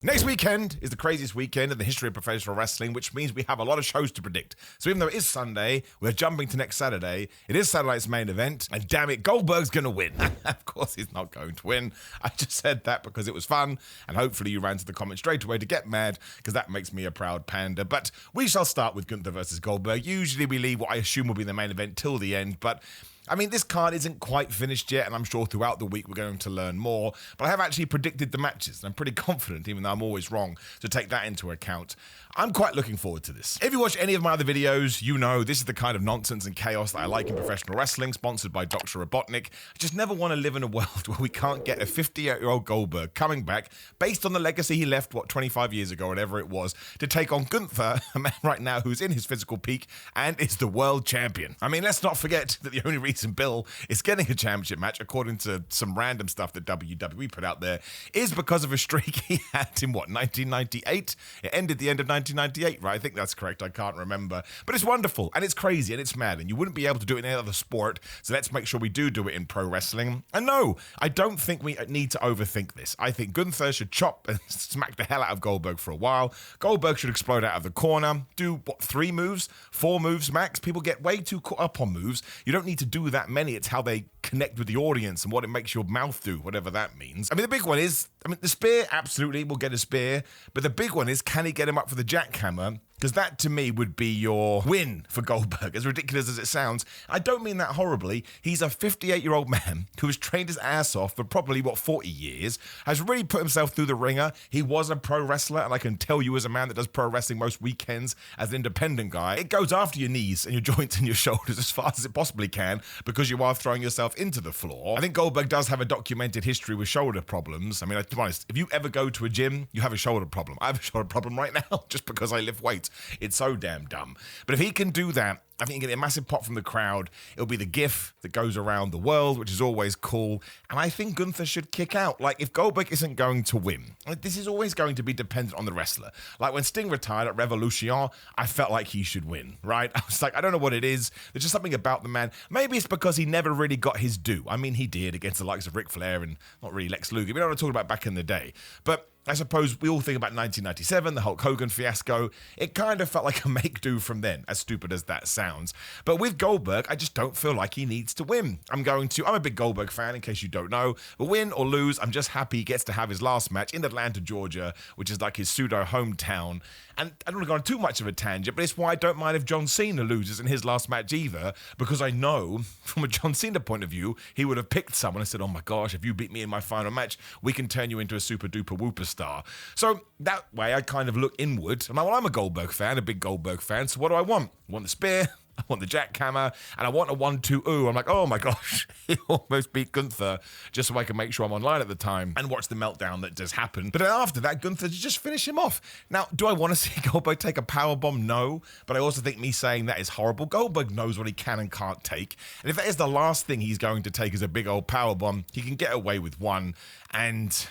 Next weekend is the craziest weekend in the history of professional wrestling, which means we have a lot of shows to predict. So even though it is Sunday, we're jumping to next Saturday. It is Saturday's main event, and damn it, Goldberg's going to win. Of course he's not going to win. I just said that because it was fun, and hopefully you ran to the comments straight away to get mad, because that makes me a proud panda. But we shall start with Gunther versus Goldberg. Usually we leave what I assume will be the main event till the end, but I mean, this card isn't quite finished yet, and I'm sure throughout the week we're going to learn more, but I have actually predicted the matches, and I'm pretty confident, even though I'm always wrong, to take that into account. I'm quite looking forward to this. If you watch any of my other videos, you know this is the kind of nonsense and chaos that I like in professional wrestling, sponsored by Dr. Robotnik. I just never want to live in a world where we can't get a 58-year-old Goldberg coming back, based on the legacy he left, 25 years ago, whatever it was, to take on Gunther, a man right now who's in his physical peak and is the world champion. I mean, let's not forget that the only reason Bill is getting a championship match, according to some random stuff that WWE put out there, is because of a streak he had in, 1998? It ended the end of 1998, right? I think that's correct. I can't remember. But it's wonderful, and it's crazy, and it's mad, and you wouldn't be able to do it in any other sport, so let's make sure we do it in pro wrestling. And no, I don't think we need to overthink this. I think Gunther should chop and smack the hell out of Goldberg for a while. Goldberg should explode out of the corner, do, 3 moves? 4 moves max? People get way too caught up on moves. You don't need to do that many. It's how they connect with the audience and what it makes your mouth do, whatever that means. I mean, the big one is, the spear, absolutely, we'll get a spear, but the big one is, can he get him up for the jackhammer? Because that, to me, would be your win for Goldberg, as ridiculous as it sounds. I don't mean that horribly. He's a 58-year-old man who has trained his ass off for probably, 40 years, has really put himself through the ringer. He was a pro wrestler, and I can tell you as a man that does pro wrestling most weekends as an independent guy, it goes after your knees and your joints and your shoulders as fast as it possibly can, because you are throwing yourself into the floor. I think Goldberg does have a documented history with shoulder problems. I mean, to be honest, if you ever go to a gym, you have a shoulder problem. I have a shoulder problem right now just because I lift weights. It's so damn dumb. But if he can do that, I think you get a massive pop from the crowd. It'll be the gif that goes around the world, which is always cool. And I think Gunther should kick out. Like, if Goldberg isn't going to win, this is always going to be dependent on the wrestler. Like, when Sting retired at Revolution, I felt like he should win, right? I was like, I don't know what it is. There's just something about the man. Maybe it's because he never really got his due. I mean, he did against the likes of Ric Flair and not really Lex Luger. We don't want to talk about back in the day. But I suppose we all think about 1997, the Hulk Hogan fiasco. It kind of felt like a make-do from then, as stupid as that sounds. But with Goldberg, I just don't feel like he needs to win. I'm a big Goldberg fan, in case you don't know. But win or lose, I'm just happy he gets to have his last match in Atlanta, Georgia, which is like his pseudo hometown. And I don't want to go on too much of a tangent, but it's why I don't mind if John Cena loses in his last match either, because I know, from a John Cena point of view, he would have picked someone and said, oh my gosh, if you beat me in my final match, we can turn you into a super-duper whooper star. So that way, I kind of look inward. I'm like, well, I'm a Goldberg fan, a big Goldberg fan, so what do I want? I want the spear, I want the jackhammer, and I want a 1-2 ooh. I'm like, oh my gosh, he almost beat Gunther, just so I can make sure I'm online at the time and watch the meltdown that just happened. But then after that, Gunther just finish him off. Now, do I want to see Goldberg take a powerbomb? No, but I also think me saying that is horrible. Goldberg knows what he can and can't take, and if that is the last thing he's going to take is a big old powerbomb, he can get away with one. And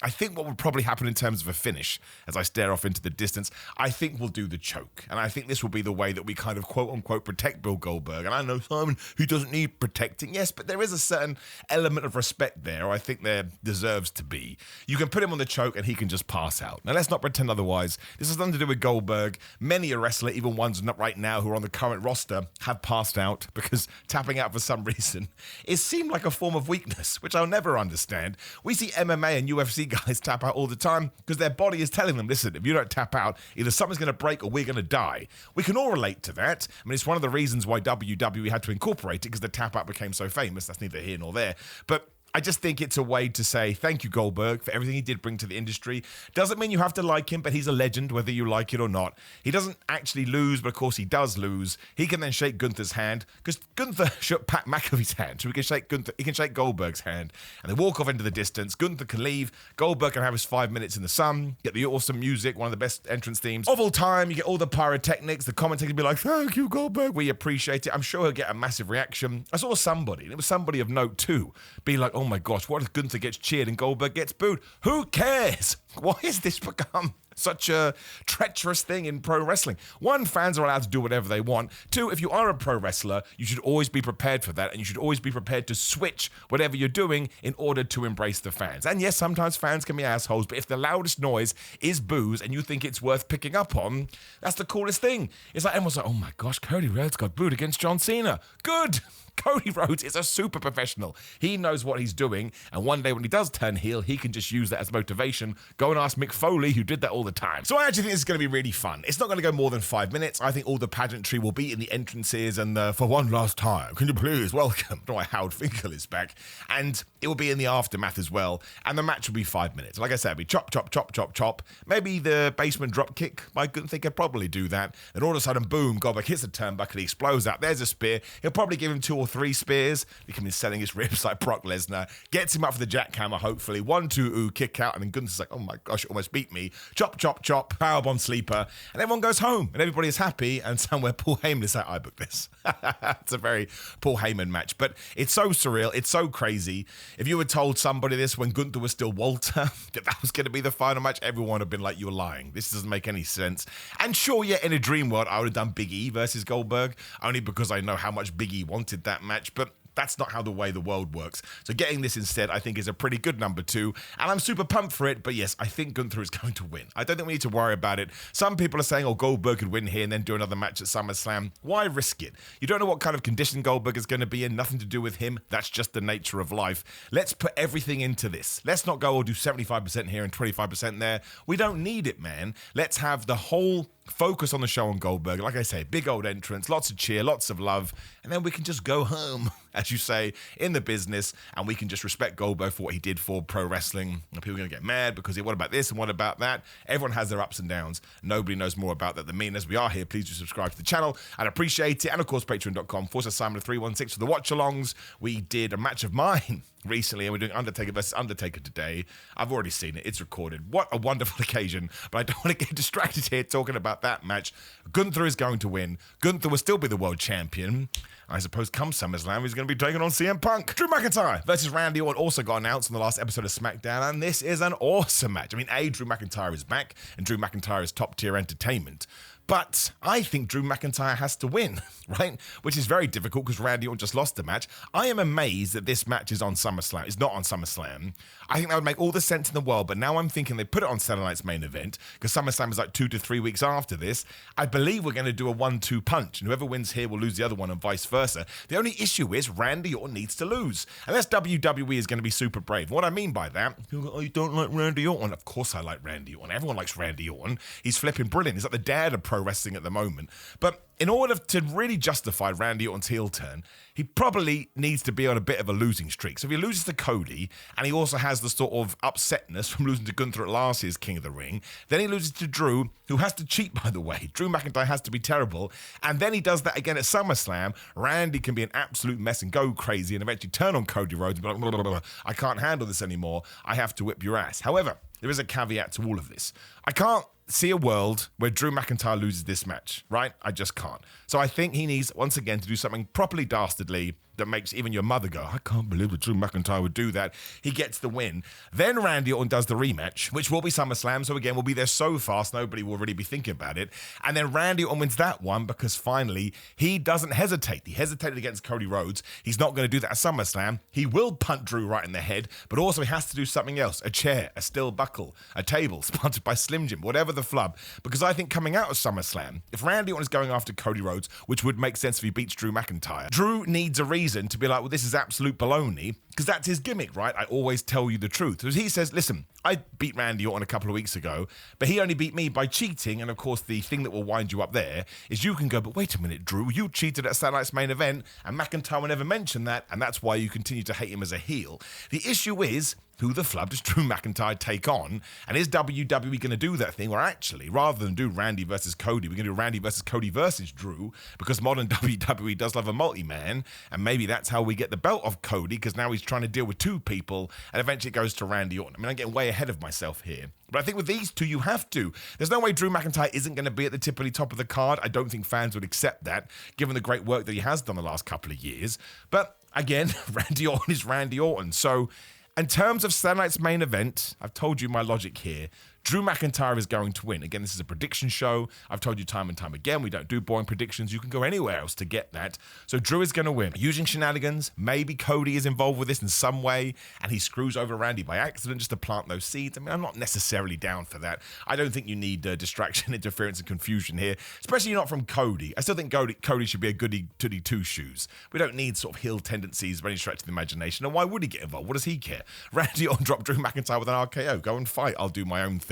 I think what would probably happen in terms of a finish, as I stare off into the distance, I think we'll do the choke. And I think this will be the way that we kind of quote-unquote protect Bill Goldberg. And I know, Simon, who doesn't need protecting. Yes, but there is a certain element of respect there, or I think there deserves to be. You can put him on the choke and he can just pass out. Now, let's not pretend otherwise. This has nothing to do with Goldberg. Many a wrestler, even ones not right now who are on the current roster, have passed out because tapping out for some reason, it seemed like a form of weakness, which I'll never understand. We see MMA and UFC guys tap out all the time because their body is telling them, listen, if you don't tap out, either something's going to break or we're going to die. We can all relate to that. I mean, it's one of the reasons why WWE had to incorporate it, because the tap out became so famous. That's neither here nor there. But I just think it's a way to say thank you, Goldberg, for everything he did bring to the industry. Doesn't mean you have to like him, but he's a legend, whether you like it or not. He doesn't actually lose, but of course he does lose. He can then shake Gunther's hand, because Gunther shook Pat McAfee's hand, so he can shake Goldberg's hand, and they walk off into the distance. Gunther can leave. Goldberg can have his 5 minutes in the sun, get the awesome music, one of the best entrance themes of all time. You get all the pyrotechnics. The commentator can be like, thank you, Goldberg. We appreciate it. I'm sure he'll get a massive reaction. I saw somebody, and it was somebody of note too, be like, oh oh my gosh, what if Gunther gets cheered and Goldberg gets booed? Who cares? Why has this become such a treacherous thing in pro wrestling? One, fans are allowed to do whatever they want. Two, if you are a pro wrestler, you should always be prepared for that, and you should always be prepared to switch whatever you're doing in order to embrace the fans. And yes, sometimes fans can be assholes, but if the loudest noise is boos and you think it's worth picking up on, that's the coolest thing. It's like everyone's like, oh my gosh, Cody Rhodes got booed against John Cena. Good! Cody Rhodes is a super professional. He knows what he's doing, and one day when he does turn heel, he can just use that as motivation. Go and ask Mick Foley, who did that all the time. So I actually think this is going to be really fun. It's not going to go more than 5 minutes. I think all the pageantry will be in the entrances and for one last time, can you please welcome? Oh, Howard Finkel is back. And it will be in the aftermath as well. And the match will be 5 minutes. Like I said, it'll be chop, chop, chop, chop, chop. Maybe the basement drop kick by Gunther could probably do that. Then all of a sudden, boom, Goldberg hits the turnbuckle, he explodes out. There's a spear. He'll probably give him 2 or 3 spears. He can be selling his ribs like Brock Lesnar. Gets him up for the jackhammer, hopefully. 1-2, ooh, kick out. And then Gunther's like, oh my gosh, it almost beat me. Chop, chop, chop. Powerbomb sleeper. And everyone goes home. And everybody is happy. And somewhere Paul Heyman is like, I booked this. It's a very Paul Heyman match. But it's so surreal. It's so crazy. If you had told somebody this when Gunther was still Walter, that was going to be the final match, everyone would have been like, you're lying. This doesn't make any sense. And sure, yeah, in a dream world, I would have done Big E versus Goldberg. Only because I know how much Big E wanted that match. But that's not how the way the world works. So getting this instead, I think, is a pretty good number 2. And I'm super pumped for it. But yes, I think Gunther is going to win. I don't think we need to worry about it. Some people are saying, oh, Goldberg could win here and then do another match at SummerSlam. Why risk it? You don't know what kind of condition Goldberg is going to be in. Nothing to do with him. That's just the nature of life. Let's put everything into this. Let's not go or do 75% here and 25% there. We don't need it, man. Let's have the whole focus on the show on Goldberg. Like I say, big old entrance, lots of cheer, lots of love, and then we can just go home, as you say, in the business, and we can just respect Goldberg for what he did for pro wrestling. And people are going to get mad because what about this and what about that? Everyone has their ups and downs. Nobody knows more about that than me. And as we are here, please do subscribe to the channel. I'd appreciate it. And of course, patreon.com/Simon316 for the watch-alongs. We did a match of mine recently, and we're doing Undertaker versus Undertaker today. I've already seen it. It's recorded. What a wonderful occasion. But I don't want to get distracted here talking about that match. Gunther is going to win. Gunther will still be the world champion. I suppose come SummerSlam, he's going to be taking on CM Punk. Drew McIntyre versus Randy Orton also got announced on the last episode of SmackDown, and this is an awesome match. I mean, Drew McIntyre is back, and Drew McIntyre is top-tier entertainment. But I think Drew McIntyre has to win, right? Which is very difficult because Randy Orton just lost the match. I am amazed that this match is on SummerSlam. It's not on SummerSlam. I think that would make all the sense in the world, but now I'm thinking they put it on Saturday Night's Main Event because SummerSlam is like 2 to 3 weeks after this. I believe we're going to do a 1-2 punch, and whoever wins here will lose the other one and vice versa. The only issue is Randy Orton needs to lose. Unless WWE is going to be super brave. What I mean by that, people go, oh, you don't like Randy Orton? Of course I like Randy Orton. Everyone likes Randy Orton. He's flipping brilliant. He's like the dad of pro wrestling at the moment. But in order to really justify Randy Orton's heel turn, he probably needs to be on a bit of a losing streak. So if he loses to Cody, and he also has the sort of upsetness from losing to Gunther at last year's King of the Ring, then he loses to Drew, who has to cheat, by the way. Drew McIntyre has to be terrible, and then he does that again at SummerSlam. Randy can be an absolute mess and go crazy and eventually turn on Cody Rhodes and be like, blah, blah, blah, blah. I can't handle this anymore. I have to whip your ass. However, there is a caveat to all of this. I can't see a world where Drew McIntyre loses this match, right? I just can't. So I think he needs, once again, to do something properly dastardly that makes even your mother go, I can't believe that Drew McIntyre would do that. He gets the win. Then Randy Orton does the rematch, which will be SummerSlam. So again, we'll be there so fast, nobody will really be thinking about it. And then Randy Orton wins that one because finally he doesn't hesitate. He hesitated against Cody Rhodes. He's not going to do that at SummerSlam. He will punt Drew right in the head, but also he has to do something else. A chair, a steel buckle, a table sponsored by Slim Jim, whatever the flub. Because I think coming out of SummerSlam, if Randy Orton is going after Cody Rhodes, which would make sense if he beats Drew McIntyre, Drew needs a reason to be like, well, this is absolute baloney, because that's his gimmick, right? I always tell you the truth. Because he says, listen, I beat Randy Orton a couple of weeks ago, but he only beat me by cheating. And of course, the thing that will wind you up there is you can go, but wait a minute, Drew, you cheated at Saturday Night's Main Event, and McIntyre will never mention that, and that's why you continue to hate him as a heel. The issue is, who the flub does Drew McIntyre take on? And is WWE going to do that thing where actually, rather than do Randy versus Cody, we're going to do Randy versus Cody versus Drew, because modern WWE does love a multi-man, and maybe that's how we get the belt off Cody, because now he's trying to deal with 2 people, and eventually it goes to Randy Orton. I mean, I'm getting way ahead of myself here. But I think with these two, you have to. There's no way Drew McIntyre isn't going to be at the typically top of the card. I don't think fans would accept that, given the great work that he has done the last couple of years. But again, Randy Orton is Randy Orton. So in terms of Saturday night's main event, I've told you my logic here. Drew McIntyre is going to win. Again, this is a prediction show. I've told you time and time again, we don't do boring predictions. You can go anywhere else to get that. So Drew is going to win. Using shenanigans, maybe Cody is involved with this in some way, and he screws over Randy by accident just to plant those seeds. I mean, I'm not necessarily down for that. I don't think you need distraction, interference, and confusion here, especially not from Cody. I still think Cody should be a goody two-shoes. We don't need sort of heel tendencies by any stretch of the imagination. And why would he get involved? What does he care? Randy Orton dropped Drew McIntyre with an RKO. Go and fight. I'll do my own thing.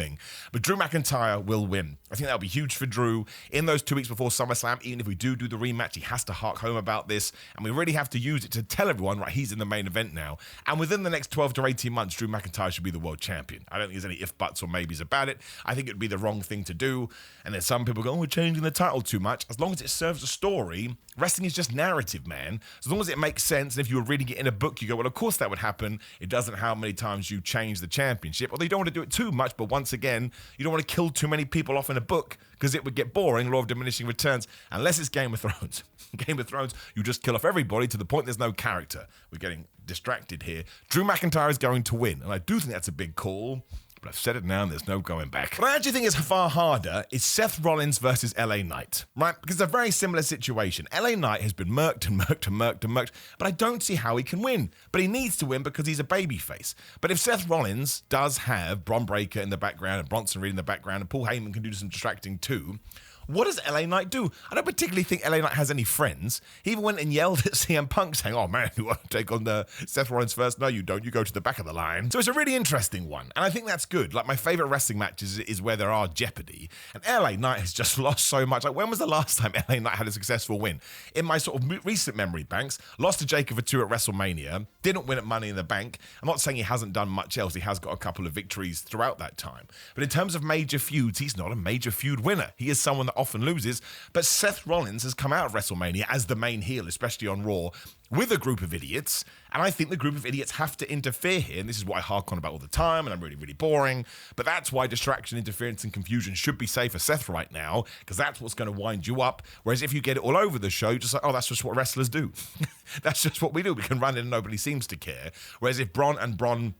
But Drew McIntyre will win. I think that'll be huge for Drew. In those 2 weeks before SummerSlam, even if we do the rematch, he has to hark home about this. And we really have to use it to tell everyone, right, he's in the main event now. And within the next 12 to 18 months, Drew McIntyre should be the world champion. I don't think there's any if, buts, or maybes about it. I think it would be the wrong thing to do. And then some people go, we're changing the title too much. As long as it serves a story, wrestling is just narrative, man. As long as it makes sense, and if you were reading it in a book, you go, well, of course that would happen. It doesn't how many times you change the championship. Although you don't want to do it too much, but once again, you don't want to kill too many people off in a book because it would get boring, law of diminishing returns, unless it's Game of Thrones. Game of Thrones, you just kill off everybody to the point there's no character. We're getting distracted here. Drew McIntyre is going to win, and I do think that's a big call. But I've said it now and there's no going back. What I actually think is far harder is Seth Rollins versus LA Knight, right? Because it's a very similar situation. LA Knight has been murked and murked and murked and murked, but I don't see how he can win. But he needs to win because he's a babyface. But if Seth Rollins does have Bron Breakker in the background and Bronson Reed in the background and Paul Heyman can do some distracting too, what does LA Knight do? I don't particularly think LA Knight has any friends. He even went and yelled at CM Punk saying, oh man, you want to take on Seth Rollins first? No, you don't. You go to the back of the line. So it's a really interesting one. And I think that's good. Like my favorite wrestling matches is where there are jeopardy. And LA Knight has just lost so much. Like when was the last time LA Knight had a successful win? In my sort of recent memory banks, lost to Jacob for 2 at WrestleMania, didn't win at Money in the Bank. I'm not saying he hasn't done much else. He has got a couple of victories throughout that time. But in terms of major feuds, he's not a major feud winner. He is someone that often loses. But Seth Rollins has come out of WrestleMania as the main heel, especially on Raw, with a group of idiots. And I think the group of idiots have to interfere here. And this is what I hark on about all the time, and I'm really, really boring. But that's why distraction, interference, and confusion should be safe for Seth right now, because that's what's going to wind you up. Whereas if you get it all over the show, you're just like, oh, that's just what wrestlers do. That's just what we do. We can run in and nobody seems to care. Whereas if Bronson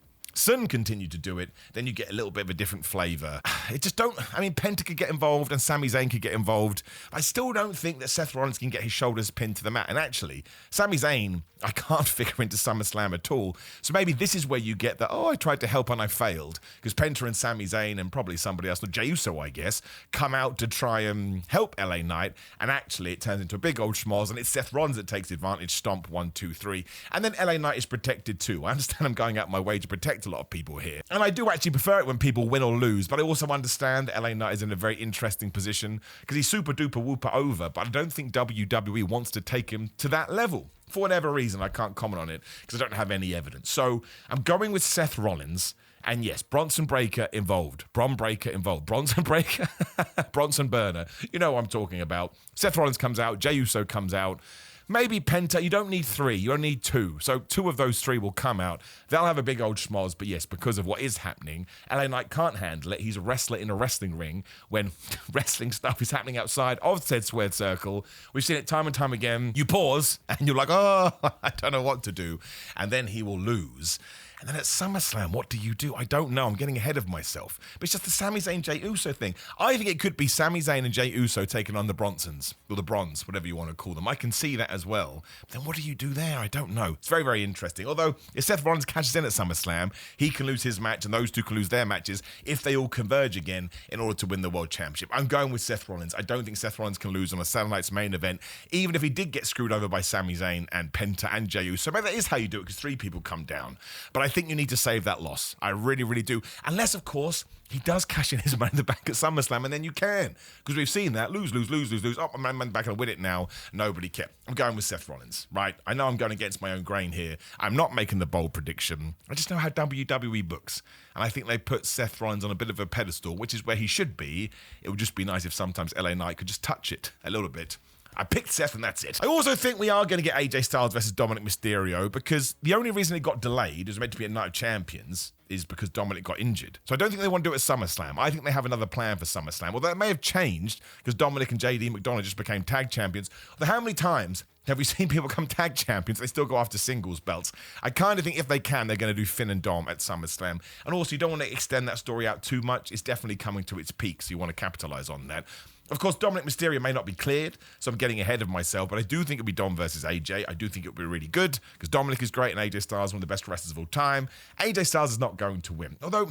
continued to do it, then you get a little bit of a different flavor. It just don't, I mean, Penta could get involved and Sami Zayn could get involved. I still don't think that Seth Rollins can get his shoulders pinned to the mat. And actually, Sami Zayn, I can't figure into SummerSlam at all. So maybe this is where you get that, oh, I tried to help and I failed. Because Penta and Sami Zayn and probably somebody else, Jey Uso, I guess, come out to try and help LA Knight. And actually, it turns into a big old schmoz and it's Seth Rollins that takes advantage. Stomp 1, 2, 3. And then LA Knight is protected too. I understand I'm going out my way to protect a lot of people here. And I do actually prefer it when people win or lose, but I also understand LA Knight is in a very interesting position because he's super duper whooper over, but I don't think WWE wants to take him to that level. For whatever reason, I can't comment on it because I don't have any evidence. So I'm going with Seth Rollins. And yes, Bronson Breakker involved. Bron Breakker involved. Bronson Breakker? Bronson Burner. You know what I'm talking about. Seth Rollins comes out. Jey Uso comes out. Maybe Penta. You don't need 3. You only need 2. So 2 of those 3 will come out. They'll have a big old schmoz. But yes, because of what is happening, LA Knight can't handle it. He's a wrestler in a wrestling ring when wrestling stuff is happening outside of said squared circle. We've seen it time and time again. You pause and you're like, oh, I don't know what to do. And then he will lose. And then at SummerSlam, what do? I don't know. I'm getting ahead of myself. But it's just the Sami Zayn, Jey Uso thing. I think it could be Sami Zayn and Jey Uso taking on the Bronsons, or the Bronze, whatever you want to call them. I can see that as well. But then what do you do there? I don't know. It's very, very interesting. Although, if Seth Rollins catches in at SummerSlam, he can lose his match, and those two can lose their matches if they all converge again in order to win the World Championship. I'm going with Seth Rollins. I don't think Seth Rollins can lose on a Saturday night's main event, even if he did get screwed over by Sami Zayn and Penta and Jey Uso. Maybe that is how you do it, because 3 people come down. But I think you need to save that loss. I really, really do. Unless, of course, he does cash in his money in the bank at SummerSlam, and then you can. Because we've seen that. Lose. Oh, my money back and win it now. Nobody cared. I'm going with Seth Rollins, right? I know I'm going against my own grain here. I'm not making the bold prediction. I just know how WWE books. And I think they put Seth Rollins on a bit of a pedestal, which is where he should be. It would just be nice if sometimes LA Knight could just touch it a little bit. I picked Seth and that's it. I also think we are going to get AJ Styles versus Dominic Mysterio, because the only reason it got delayed, it was meant to be a Night of Champions, is because Dominic got injured. So I don't think they want to do it at SummerSlam. I think they have another plan for SummerSlam, although it may have changed because Dominic and JD McDonough just became tag champions. Although how many times have we seen people become tag champions? They still go after singles belts. I kind of think if they can, they're going to do Finn and Dom at SummerSlam. And also, you don't want to extend that story out too much. It's definitely coming to its peak, so you want to capitalize on that. Of course, Dominic Mysterio may not be cleared, so I'm getting ahead of myself, but I do think it'll be Dom versus AJ. I do think it'll be really good, because Dominic is great and AJ Styles is one of the best wrestlers of all time. AJ Styles is not going to win. Although,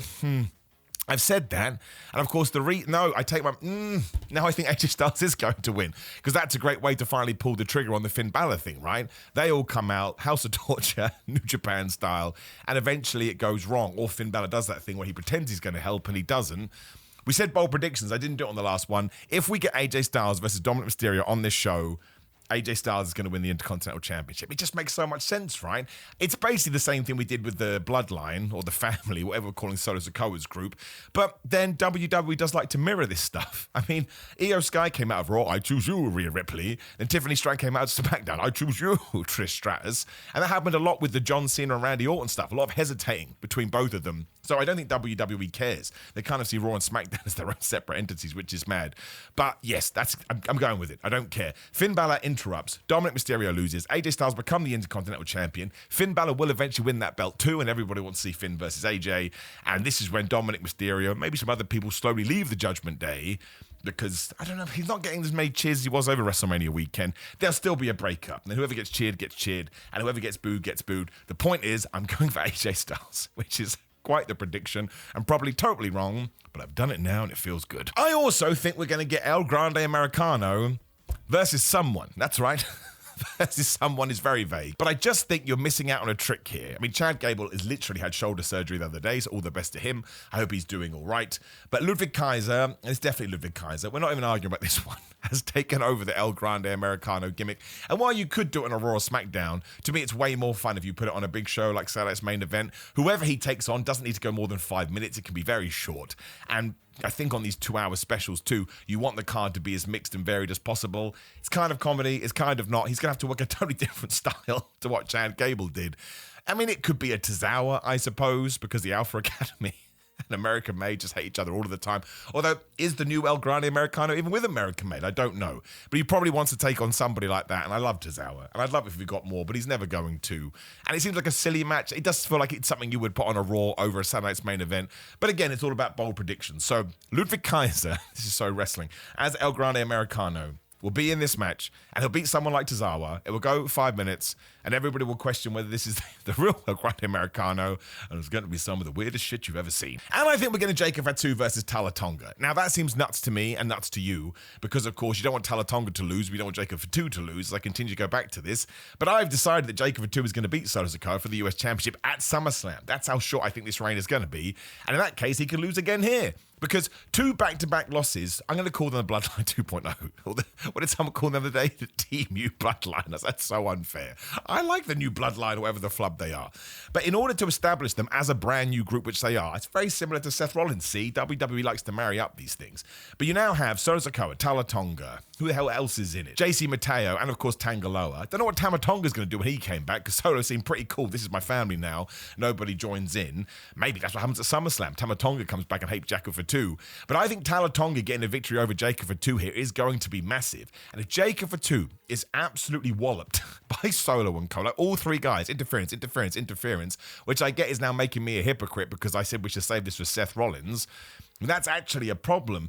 I've said that, and of course, now I think AJ Styles is going to win, because that's a great way to finally pull the trigger on the Finn Balor thing, right? They all come out, House of Torture, New Japan style, and eventually it goes wrong, or Finn Balor does that thing where he pretends he's going to help and he doesn't. We said bold predictions. I didn't do it on the last one. If we get AJ Styles versus Dominic Mysterio on this show, AJ Styles is going to win the Intercontinental Championship. It just makes so much sense, right? It's basically the same thing we did with the Bloodline, or the family, whatever we're calling Solo Sikoa's group. But then WWE does like to mirror this stuff. I mean, Io Sky came out of Raw, I choose you, Rhea Ripley. Then Tiffany Stratton came out of SmackDown, I choose you, Trish Stratus. And that happened a lot with the John Cena and Randy Orton stuff. A lot of hesitating between both of them. So I don't think WWE cares. They kind of see Raw and SmackDown as their own separate entities, which is mad. But yes, I'm going with it. I don't care. Finn Balor interrupts. Dominic Mysterio loses. AJ Styles become the Intercontinental Champion. Finn Balor will eventually win that belt too, and everybody wants to see Finn versus AJ. And this is when Dominic Mysterio, maybe some other people, slowly leave the Judgment Day, because, I don't know, he's not getting as many cheers as he was over WrestleMania weekend. There'll still be a breakup. And whoever gets cheered, and whoever gets booed, gets booed. The point is, I'm going for AJ Styles, which is quite the prediction. I'm probably totally wrong, but I've done it now and it feels good. I also think we're going to get El Grande Americano versus someone. That's right. Versus someone is very vague. But I just think you're missing out on a trick here. I mean, Chad Gable has literally had shoulder surgery the other day, so all the best to him. I hope he's doing all right. But Ludwig Kaiser, and it's definitely Ludwig Kaiser, we're not even arguing about this one, has taken over the El Grande Americano gimmick. And while you could do it on a Raw or SmackDown, to me it's way more fun if you put it on a big show like Saturday's Main Event. Whoever he takes on doesn't need to go more than 5 minutes. It can be very short. And I think on these 2-hour specials too, you want the card to be as mixed and varied as possible. It's kind of comedy, it's kind of not. He's going to have to work a totally different style to what Chad Gable did. I mean, it could be a Tozawa, I suppose, because the Alpha Academy and American Made just hate each other all of the time. Although, is the new El Grande Americano even with American Made? I don't know. But he probably wants to take on somebody like that, and I love Tozawa. And I'd love it if we got more, but he's never going to. And it seems like a silly match. It does feel like it's something you would put on a Raw over a Saturday Night's Main Event. But again, it's all about bold predictions. So, Ludwig Kaiser, this is so wrestling, as El Grande Americano, will be in this match, and he'll beat someone like Tozawa. It will go 5 minutes, and everybody will question whether this is the real Grande Americano, and it's going to be some of the weirdest shit you've ever seen. And I think we're going to Jacob Fatu versus Tala Tonga. Now, that seems nuts to me and nuts to you, because, of course, you don't want Tala Tonga to lose. We don't want Jacob Fatu to lose, as I continue to go back to this. But I've decided that Jacob Fatu is going to beat Solo Sikoa for the US Championship at SummerSlam. That's how short I think this reign is going to be. And in that case, he could lose again here. Because 2 back-to-back losses, I'm going to call them the Bloodline 2.0. What did someone call them the other day? The Team New Bloodliners. That's so unfair. I like the New Bloodline, or whatever the flub they are. But in order to establish them as a brand new group, which they are, it's very similar to Seth Rollins. See, WWE likes to marry up these things. But you now have Solo Sikoa, Tala Tonga. Who the hell else is in it? JC Mateo, and of course Tangaloa. I don't know what Tama Tonga's going to do when he came back, because Solo seemed pretty cool. This is my family now. Nobody joins in. Maybe that's what happens at SummerSlam. Tama Tonga comes back and hates Jacob Fatu. But I think Tala Tonga getting a victory over Jacob Fatu here is going to be massive. And if Jacob Fatu is absolutely walloped by Solo and Co, like all 3 guys, interference, which I get is now making me a hypocrite because I said we should save this for Seth Rollins. That's actually a problem.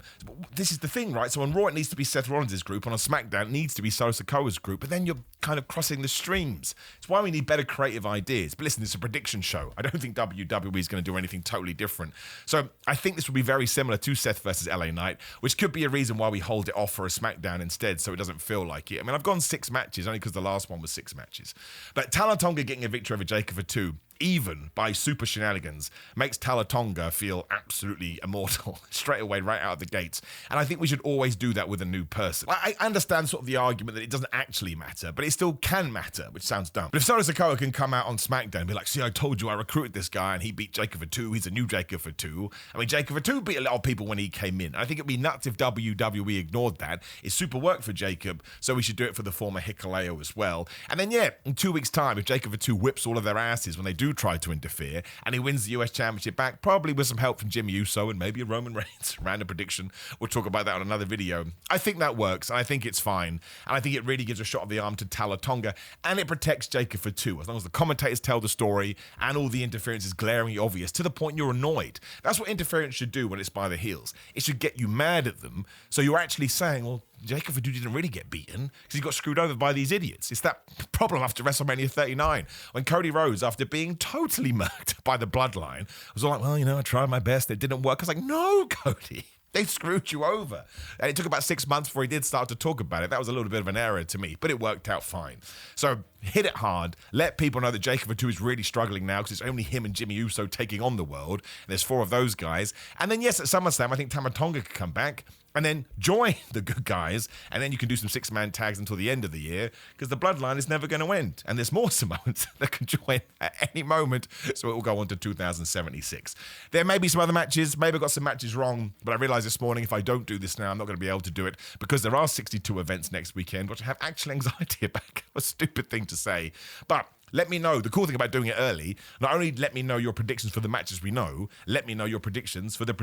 This is the thing, right? So on Raw, it needs to be Seth Rollins' group. On SmackDown, it needs to be Solo Sikoa's group. But then you're kind of crossing the streams. It's why we need better creative ideas. But listen, it's a prediction show. I don't think WWE is going to do anything totally different. So I think this will be very similar to Seth versus LA Knight, which could be a reason why we hold it off for a SmackDown instead, so it doesn't feel like it. I mean, I've gone 6 matches, only because the last one was 6 matches. But Tala Tonga getting a victory over Jacob Fatu, even by super shenanigans, makes Tala Tonga feel absolutely immortal straight away, right out of the gates. And I think we should always do that with a new person. I understand sort of the argument that it doesn't actually matter, but it still can matter, which sounds dumb. But if Solo Sikoa can come out on SmackDown and be like, see, I told you I recruited this guy and he beat Jacob Fatu, he's a new Jacob Fatu. I mean, Jacob Fatu beat a lot of people when he came in. I think it'd be nuts if WWE ignored that. It's super work for Jacob, so we should do it for the former Hikuleo as well. And then, yeah, in 2 weeks' time, if Jacob Fatu whips all of their asses when they do do try to interfere, and he wins the US Championship back, probably with some help from Jimmy Uso and maybe a Roman Reigns. Random prediction. We'll talk about that on another video. I think that works, and I think it's fine, and I think it really gives a shot of the arm to Tala Tonga, and it protects Jacob for two, as long as the commentators tell the story and all the interference is glaringly obvious to the point you're annoyed. That's what interference should do when it's by the heels. It should get you mad at them, so you're actually saying, well, Jacob Fadu didn't really get beaten because he got screwed over by these idiots. It's that problem after WrestleMania 39 when Cody Rhodes, after being totally murked by the Bloodline, was all like, well, I tried my best. It didn't work. I was like, no, Cody. They screwed you over. And it took about 6 months before he did start to talk about it. That was a little bit of an error to me, but it worked out fine. So hit it hard. Let people know that Jacob Fatu is really struggling now because it's only him and Jimmy Uso taking on the world. And there's 4 of those guys. And then, yes, at SummerSlam, I think Tama Tonga could come back and then join the good guys, and then you can do some 6-man tags until the end of the year, because the Bloodline is never going to end, and there's more Samoans that can join at any moment, so it will go on to 2076. There may be some other matches, maybe I got some matches wrong, but I realized this morning if I don't do this now, I'm not going to be able to do it, because there are 62 events next weekend, which I have actual anxiety about. A stupid thing to say, but let me know. The cool thing about doing it early, not only let me know your predictions for the matches we know, let me know your predictions for the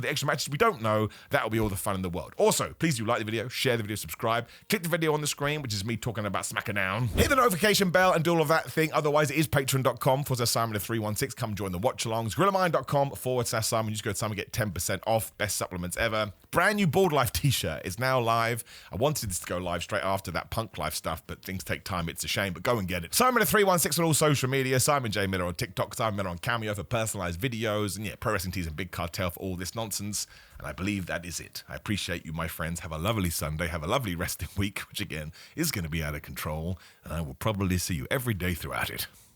extra matches we don't know. That'll be all the fun in the world. Also, please do like the video, share the video, subscribe, click the video on the screen, which is me talking about SmackDown. Hit the notification bell and do all of that thing. Otherwise, it is patreon.com/Simon316. Come join the watch-alongs. Grillermind.com/Simon. Just go to Simon, get 10% off. Best supplements ever. Brand new Bald Life t-shirt is now live. I wanted this to go live straight after that Punk Life stuff, but things take time. It's a shame, but go and get it. Simon316 on all social media. Simon J. Miller on TikTok. Simon Miller on Cameo for personalized videos. And yeah, Pro Wrestling Tees and Big Cartel for all this nonsense. And I believe that is it. I appreciate you, my friends. Have a lovely Sunday. Have a lovely resting week, which again is going to be out of control. And I will probably see you every day throughout it.